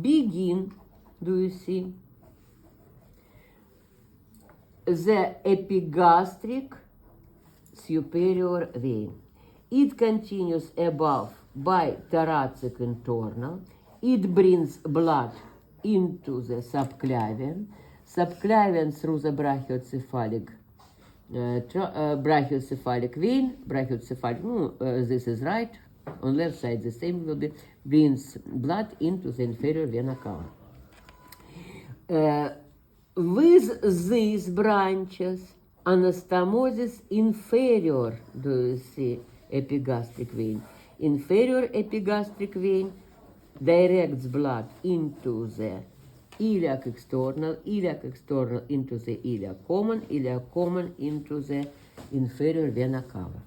begin, do you see, the epigastric superior vein. It continues above by thoracic internal. It brings blood into the subclavian. Subclavian through the brachiocephalic vein. Brachiocephalic, this is right. On left side the same will be, brings blood into the inferior vena cava. With these branches, anastomosis inferior, do you see, epigastric vein. Inferior epigastric vein directs blood into the iliac external into the iliac common into the inferior vena cava.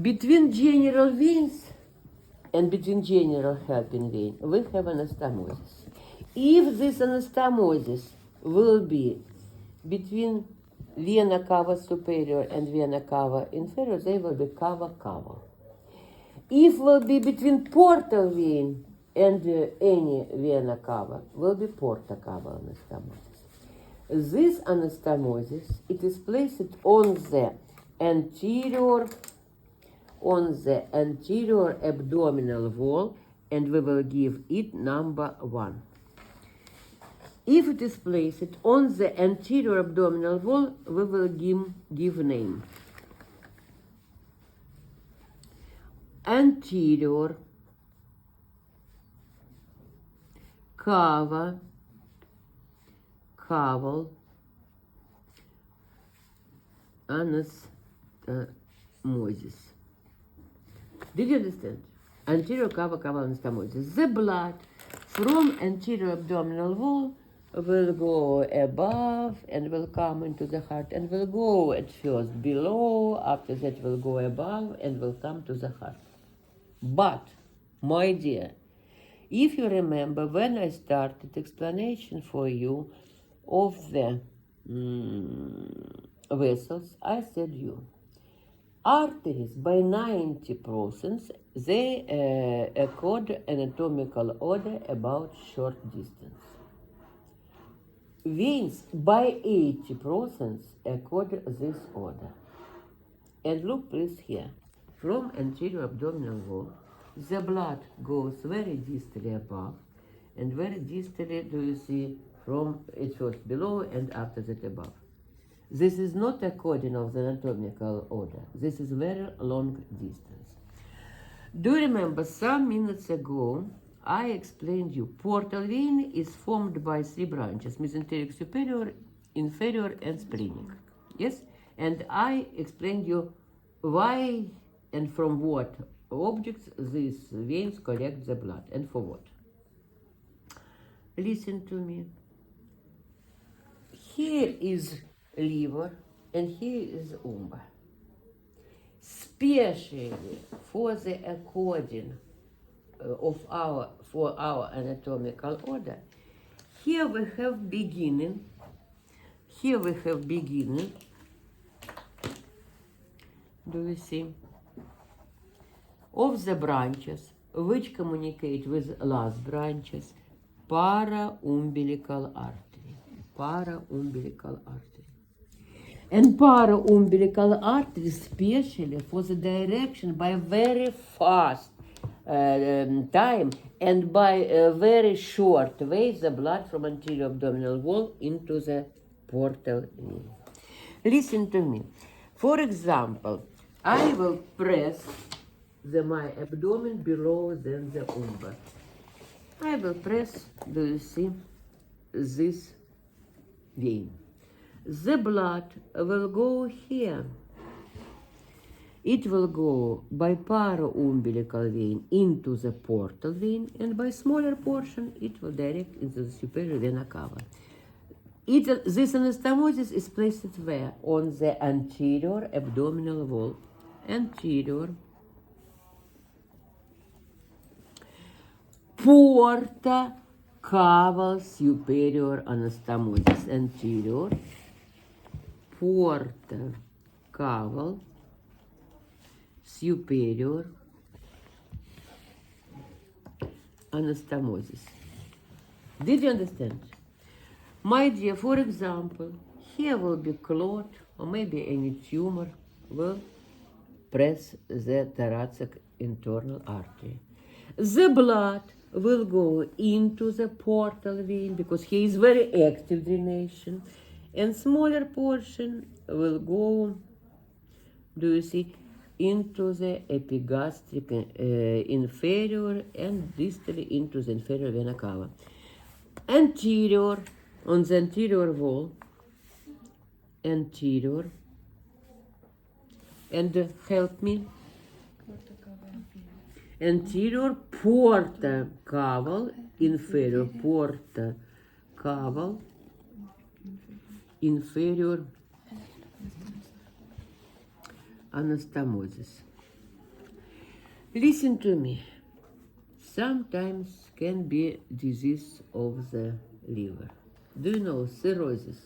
Between general veins and between general helping vein, we have anastomosis. If this anastomosis will be between vena cava superior and vena cava inferior, they will be cava-cava. If will be between portal vein and any vena cava, will be porta-cava anastomosis. This anastomosis, it is placed on the anterior abdominal wall, and we will give it number 1. If it is placed on the anterior abdominal wall, we will give name. Anterior caval anastomosis. Did you understand? Anterior caval anastomosis. The blood from anterior abdominal wall will go above and will come into the heart, and will go at first below, after that will go above and will come to the heart. But, my dear, if you remember when I started explanation for you of the vessels, I said you, arteries by 90%, they accord anatomical order about short distance. Veins by 80% accord this order. And look please here, from anterior abdominal wall, the blood goes very distally above, and very distally, do you see, from it first below and after that above. This is not according of the anatomical order. This is very long distance. Do you remember some minutes ago I explained you portal vein is formed by 3 branches, mesenteric superior, inferior, and splenic. Yes? And I explained you why and from what objects these veins collect the blood and for what. Listen to me. Here is liver and here is umba. Specially for the according for our anatomical order, here we have beginning, do you see, of the branches which communicate with last branches, para-umbilical artery. And para-umbilical artery, especially for the direction by very fast time and by a very short way, the blood from anterior abdominal wall into the portal vein. Listen to me. For example, I will press my abdomen below than the umber. I will press, do you see, this vein. The blood will go here. It will go by para-umbilical vein into the portal vein, and by smaller portion it will direct into the superior vena cava. This anastomosis is placed where? On the anterior abdominal wall. Anterior porta caval superior anastomosis. Anterior porta caval superior anastomosis. Did you understand? My dear, for example, here will be clot or maybe any tumor will press the thoracic internal artery. The blood will go into the portal vein because here is very active draination, and smaller portion will go, do you see, into the epigastric inferior and distally into the inferior vena cava. Anterior, on the anterior wall, anterior, and help me, anterior porta caval, inferior porta caval, inferior anastomosis. Listen to me. Sometimes can be disease of the liver. Do you know cirrhosis?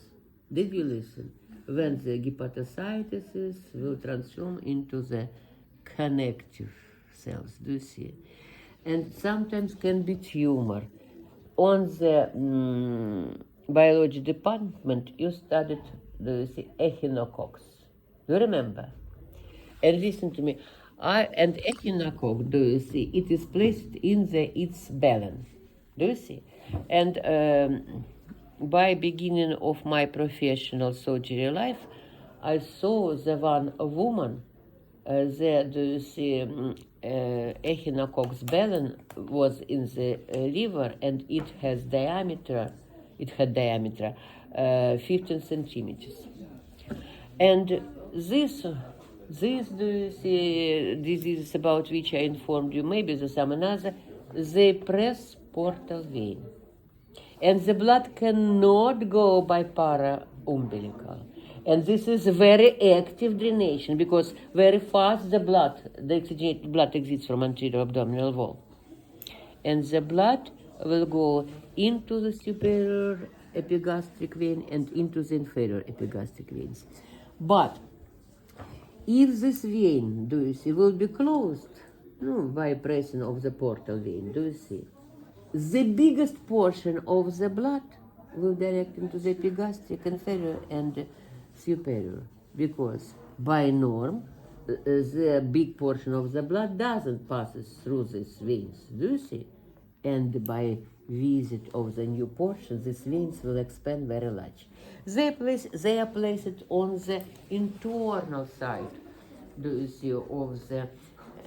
Did you listen? When the hepatocytes will transform into the connective cells. Do you see? And sometimes can be tumor. On the biology department, you studied, do you see, echinococcus. You remember? And listen to me. And echinococcus, do you see, it is placed in its balance. Do you see? And by beginning of my professional surgery life, I saw the one woman, there, do you see, echinococcus balance was in the liver, and it had diameter 15 centimeters. And this, do you see, disease about which I informed you, maybe there's some another, they press portal vein. And the blood cannot go by para-umbilical. And this is very active draination because very fast the oxygenated blood exits from anterior abdominal wall. And the blood will go into the superior epigastric vein and into the inferior epigastric veins. But if this vein, do you see, will be closed by pressing of the portal vein, do you see, the biggest portion of the blood will direct into the epigastric, inferior, and superior, because by norm, the big portion of the blood doesn't pass through these veins, do you see? And by visit of the new portion, these veins will expand very large. They are placed on the internal side, do you see, of the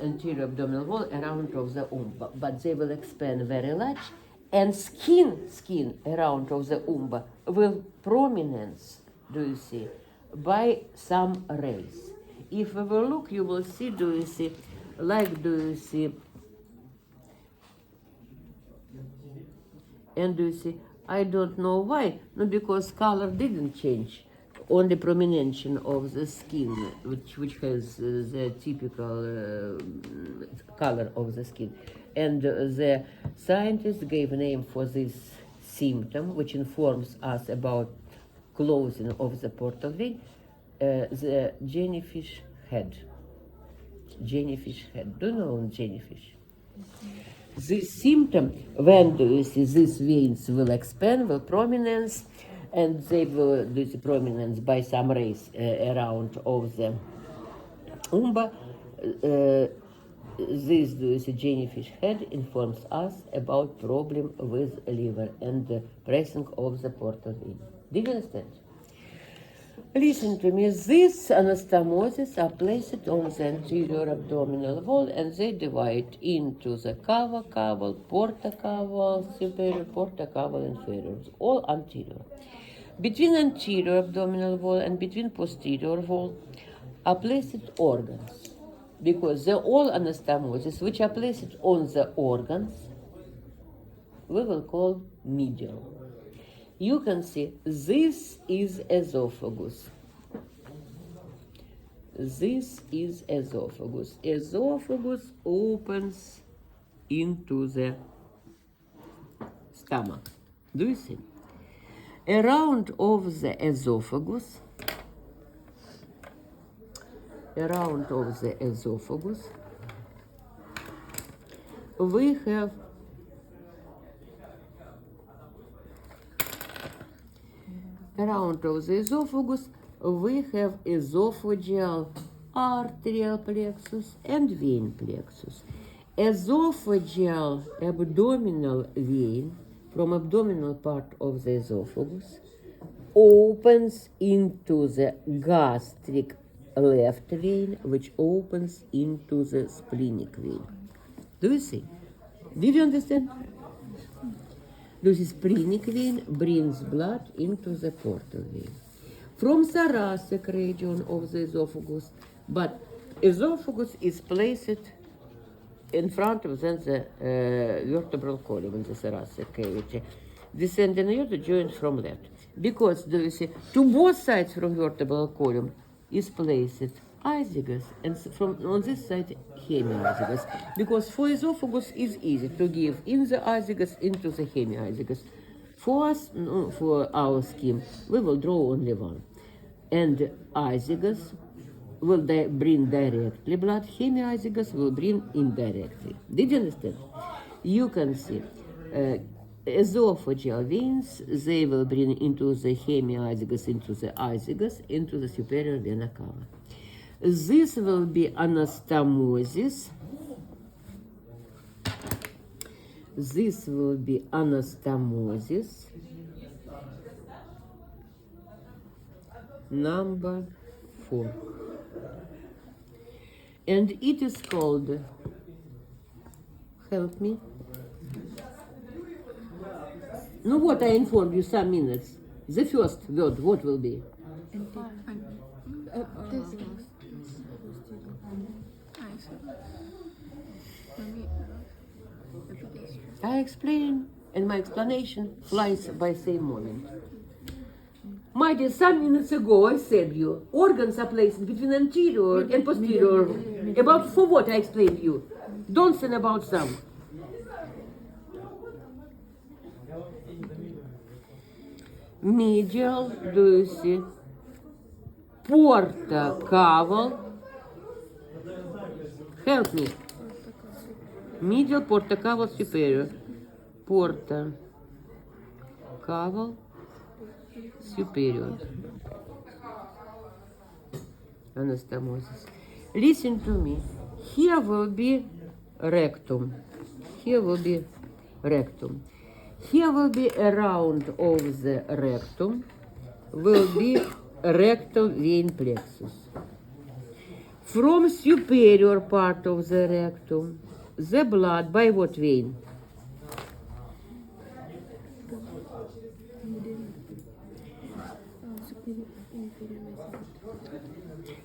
anterior abdominal wall around of the umba, but they will expand very large, and skin around of the umba will prominence, do you see, by some rays. If we will look, you will see, do you see, like, do you see, and do you see, I don't know why, no, because color didn't change, only prominence of the skin, which has the typical color of the skin. And the scientists gave a name for this symptom, which informs us about closing of the portal vein, the jellyfish head. Jellyfish head. Do you know jellyfish? This symptom, when do you see these veins will expand, will prominence, and they will do the prominence by some rays around of the umba. This, do you see, jellyfish head informs us about problem with liver and the pressing of the portal vein. Do you understand? Listen to me, these anastomosis are placed on the anterior abdominal wall, and they divide into the cava caval, porta caval, superior, porta caval, inferior, all anterior. Between anterior abdominal wall and between posterior wall are placed organs, because the all anastomosis which are placed on the organs we will call medial. You can see this is esophagus. This is esophagus. Esophagus opens into the stomach. Do you see? Around of the esophagus, we have around of the esophagus, we have esophageal arterial plexus and vein plexus. Esophageal abdominal vein from abdominal part of the esophagus opens into the gastric left vein, which opens into the splenic vein. Do you see? Did you understand? This splenic vein brings blood into the portal vein. From thoracic region of the esophagus, but esophagus is placed in front of the vertebral column in the thoracic cavity. Descending here the joint from left. Because you see, to both sides from vertebral column is placed azygos, and from on this side hemiazygos. Because for esophagus is easy to give in the azygos into the hemiazygos. For us, for our scheme, we will draw only one. And azygos will bring directly blood, hemiazygos will bring indirectly. Did you understand? You can see esophageal veins, they will bring into the hemiazygos, into the azygos, into the superior vena cava. This will be anastomosis. This will be anastomosis number 4. And it is called, help me. No, what I informed you some minutes. The first word, what will be? I explain, and my explanation flies by same moment. My dear, some minutes ago I said you, organs are placed between anterior and posterior. About for what I explained you. Don't say about some. Medial, do you see? Porta caval. Help me. Medial porta caval superior. Porta caval superior. Anastomosis. Listen to me. Here will be rectum. Here will be rectum. Here will be around of the rectum will be rectal vein plexus. From superior part of the rectum, the blood by what vein?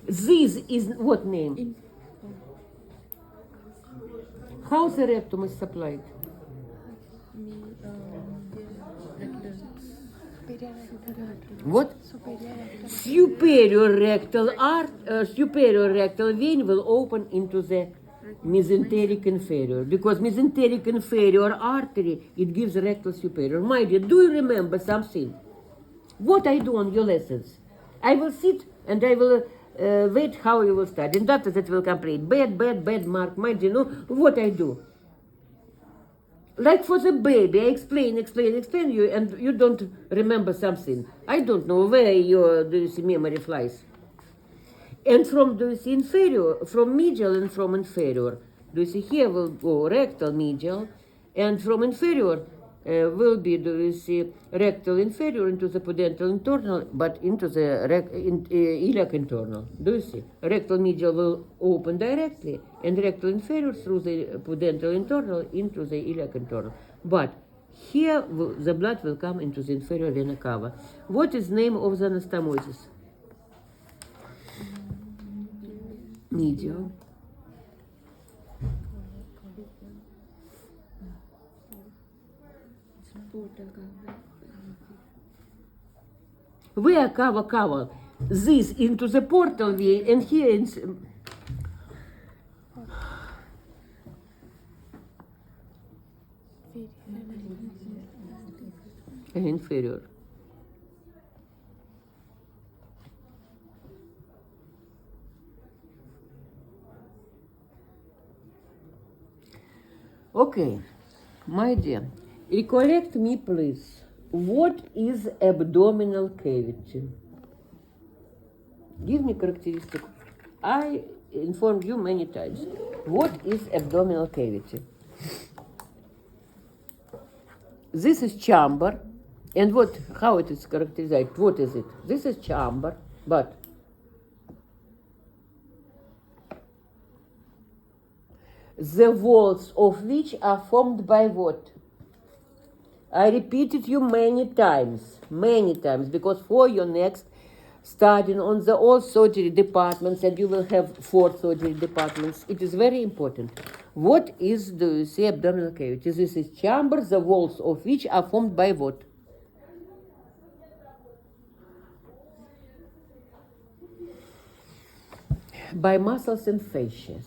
This is what name? How the rectum is supplied? What? Superior rectal vein will open into the mesenteric inferior, because mesenteric inferior artery, it gives rectal superior. My dear, do you remember something? What I do on your lessons? I will sit and I will wait how you will study, and after that will complain. Bad mark. My dear, no, what I do? Like for the baby, I explain you, and you don't remember something. I don't know where your memory flies. And from inferior, from medial and from inferior, here will go rectal medial, and from inferior will be rectal inferior into the pudendal internal, but into the iliac internal. Do you see? Rectal medial will open directly, and rectal inferior through the pudendal internal into the iliac internal. But here the blood will come into the inferior vena cava. What is name of the anastomosis? Medial. Where cava? This into the portal vein, and here in inferior. Okay, my dear, recollect me, please. What is abdominal cavity? Give me characteristic. I informed you many times. What is abdominal cavity? This is chamber, and how it is characterized? What is it? This is chamber, but the walls of which are formed by what? I repeated you many times, because for your next studying on the all surgery departments, and you will have 4 surgery departments, it is very important. What is the abdominal cavity? This is chamber, the walls of which are formed by what? By muscles and fascias.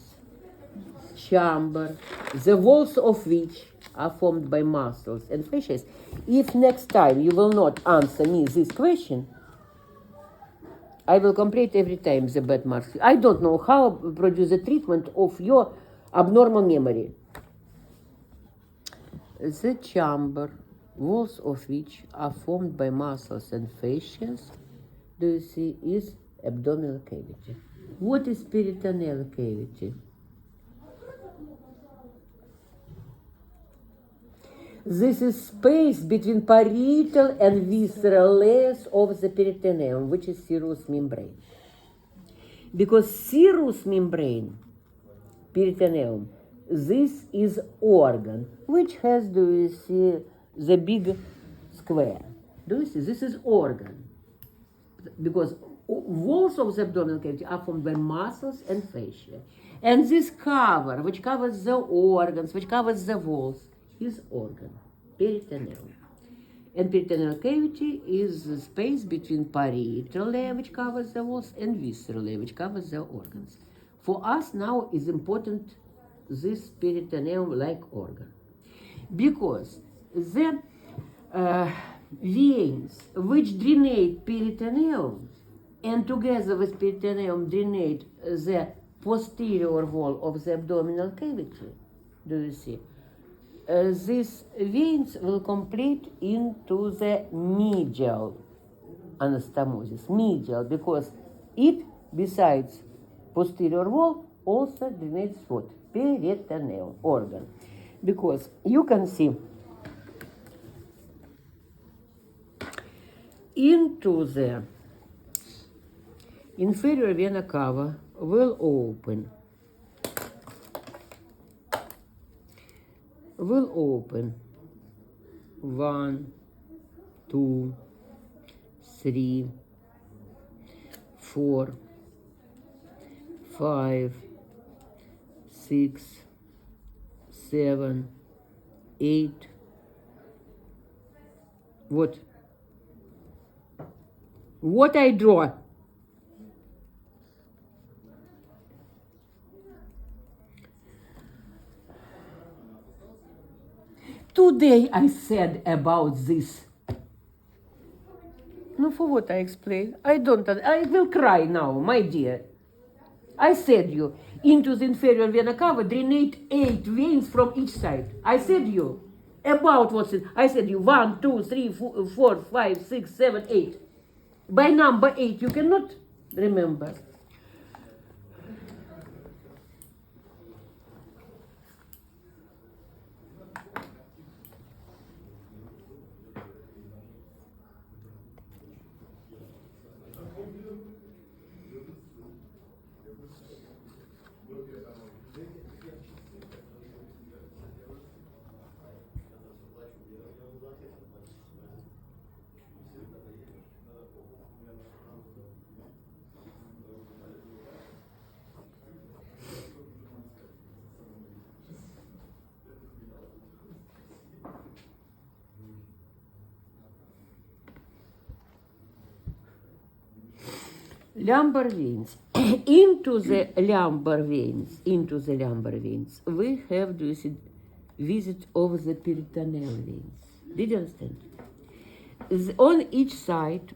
Chamber, the walls of which are formed by muscles and fascias. If next time you will not answer me this question, I will complete every time the bad marks. I don't know how to produce a treatment of your abnormal memory. The chamber, walls of which are formed by muscles and fascias, do you see, is abdominal cavity. What is peritoneal cavity? This is space between parietal and visceral layers of the peritoneum, which is serous membrane. Because serous membrane, peritoneum, this is organ, which has, do you see, the big square. Do you see? This is organ. Because walls of the abdominal cavity are formed by muscles and fascia. And this cover, which covers the organs, which covers the walls, is organ, peritoneum. And peritoneal cavity is the space between parietal layer, which covers the walls, and visceral layer, which covers the organs. For us now is important this peritoneum-like organ, because the veins which drainate peritoneum and together with peritoneum drainate the posterior wall of the abdominal cavity, do you see? These veins will complete into the medial anastomosis, medial, because it, besides posterior wall, also drainates what? Peritoneal organ. Because you can see into the inferior vena cava will open 1, 2, 3, 4, 5, 6, 7, 8. What I draw? Today I said about this. No, for what I explain? I will cry now, my dear. I said you, into the inferior vena cava drainate 8 veins from each side. I said you, about what's it? I said you 1, 2, 3, 4, 5, 6, 7, 8. By number 8 you cannot remember. Lumbar veins. into the lumbar veins, we have this visit of the peritoneal veins. Did you understand? On each side,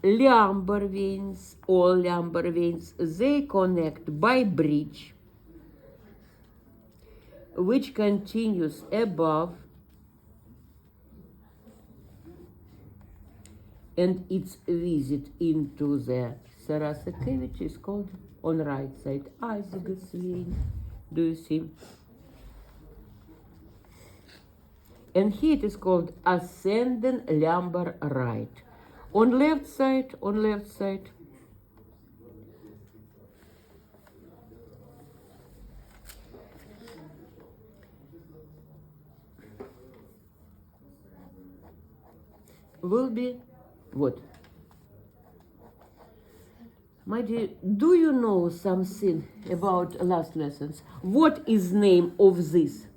lumbar veins, all lumbar veins, they connect by bridge, which continues above and its visit into the thoracic cavity is called on right side azygos vein. Do you see? And here it is called ascending lumbar right. On left side, will be what? My dear, do you know something about last lessons? What is name of this?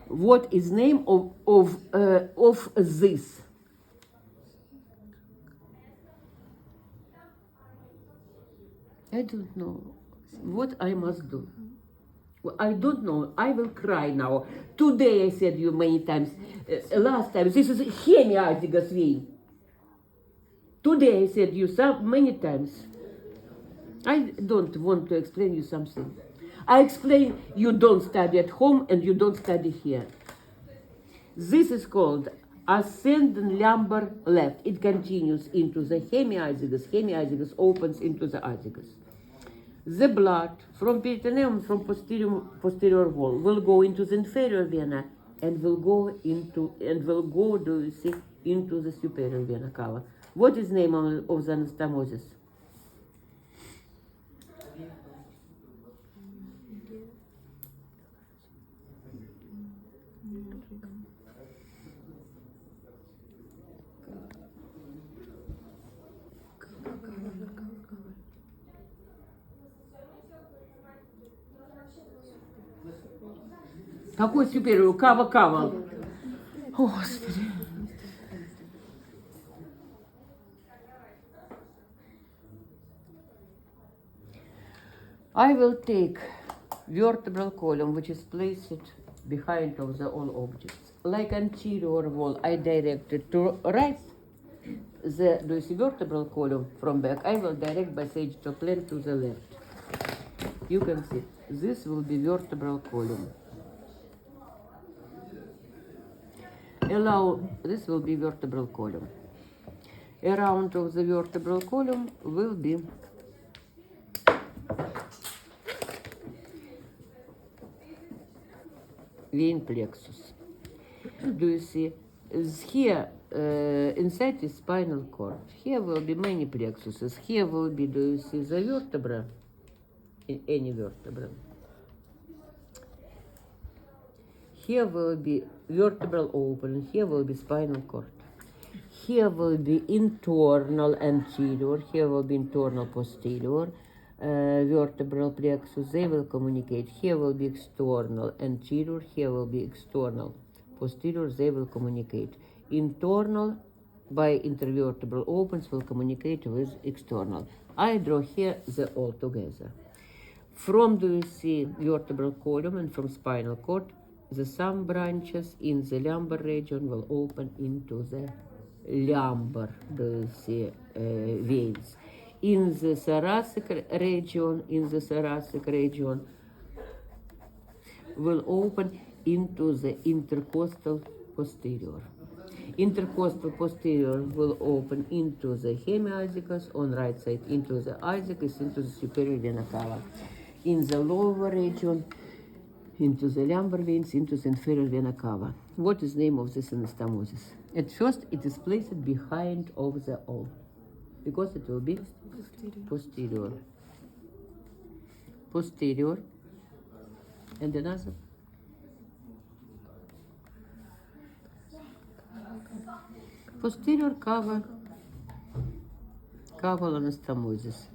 What is name of this? I don't know what I must do. I don't know. I will cry now. Today I said you many times. Last time this is hemiazygos vein. Today I said you many times. I don't want to explain you something. I explain you don't study at home and you don't study here. This is called ascending lumbar left. It continues into the hemiazygos. Hemiazygos opens into the azygos. The blood from peritoneum, from posterior wall, will go into the inferior vena and will go, do you see, into the superior vena cava. What is the name of the anastomosis? Какой superior? Кава. О, Господи. I will take vertebral column, which is placed behind of the all objects. Like anterior wall, I direct it to right. The vertebral column from back, I will direct by sagittal plane to the left. You can see, this will be vertebral column. This will be vertebral column. Around of the vertebral column will be vein plexus. Do you see? Here, inside is spinal cord. Here will be many plexuses. Here will be, do you see, the vertebra? Any vertebra. Here will be vertebral opening. Here will be spinal cord. Here will be internal anterior. Here will be internal posterior. Vertebral plexus, they will communicate. Here will be external anterior. Here will be external posterior, they will communicate. Internal by intervertebral opens will communicate with external. I draw here the all together. From, do you see, vertebral column and from spinal cord, the some branches in the lumbar region will open into the lumbar, do you see, veins. In the thoracic region, will open into the intercostal posterior. Intercostal posterior will open into the hemiazygos, on right side into the azygos, into the superior vena cava. In the lower region, into the lumbar veins, into the inferior vena cava. What is the name of this anastomosis? At first, it is placed behind of the all, because it will be posterior. Posterior. And another. Posterior caval anastomosis.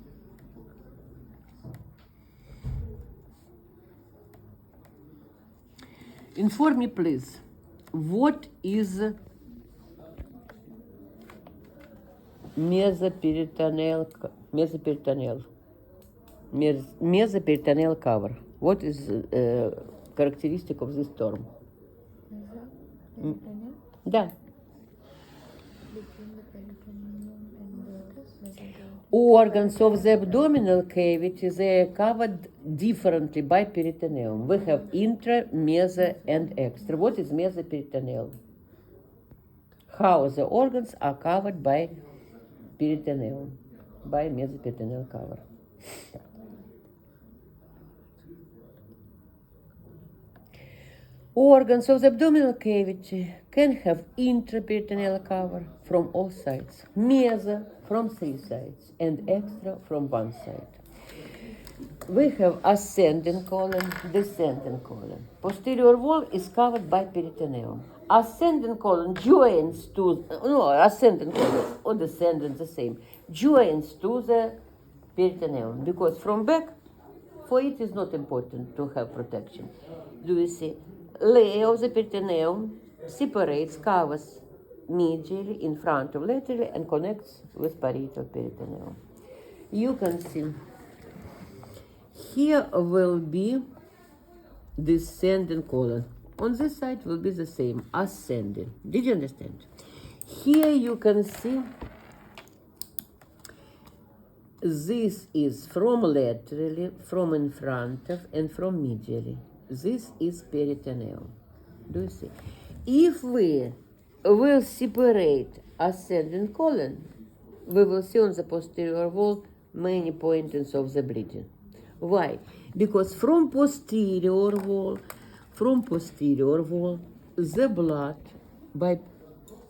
Inform me, please, what is mesoperitoneal cover? What is characteristic of this term? Да. between the peritoneum and the mesenteric. Organs of the abdominal cavity, they are covered differently by peritoneum. We have intra, meso, and extra. What is mesoperitoneal? How the organs are covered by peritoneum, by mesoperitoneal cover. Organs of the abdominal cavity can have intraperitoneal cover from all sides, meso from 3 sides, and extra from 1 side. We have ascending colon, descending colon. Posterior wall is covered by peritoneum. Ascending colon joins to, ascending colon or descending the same, joins to the peritoneum, because from back, for it is not important to have protection. Do you see? Layer of the peritoneum separates, covers medially, in front of laterally, and connects with parietal peritoneum. You can see here will be descending colon. On this side will be the same, ascending. Did you understand? Here you can see this is from laterally, from in front of, and from medially. This is peritoneum. Do you see? If we will separate ascending colon, we will see on the posterior wall many pointings of the bleeding. Why? Because from posterior wall, the blood by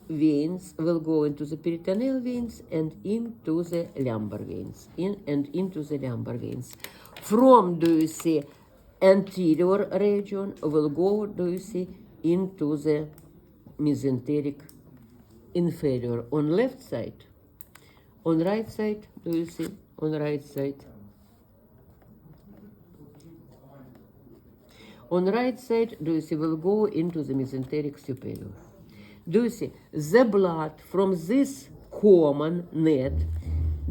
veins will go into the peritoneal veins and into the lumbar veins, into the lumbar veins. From, do you see, anterior region will go, do you see, into the mesenteric inferior on left side. On right side, do you see, on right side. On right side, do you see, will go into the mesenteric superior. Do you see, the blood from this common net,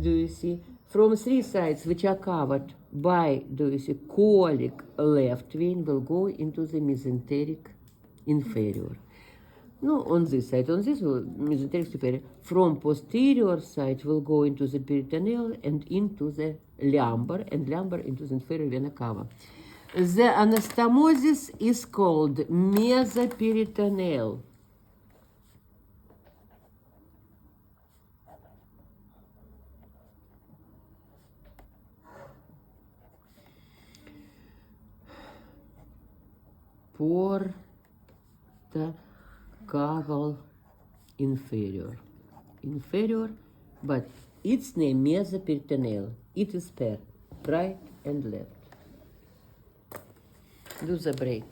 do you see, from 3 sides which are covered by, do you see, colic left vein will go into the mesenteric inferior. No, on this side, on this will mesenteric superior. From posterior side will go into the peritoneal and into the lumbar, and lumbar into the inferior vena cava. The anastomosis is called mesoperitoneal. Porta caval inferior. Inferior, but its name mesoperitoneal. It is paired, right and left. Do the break.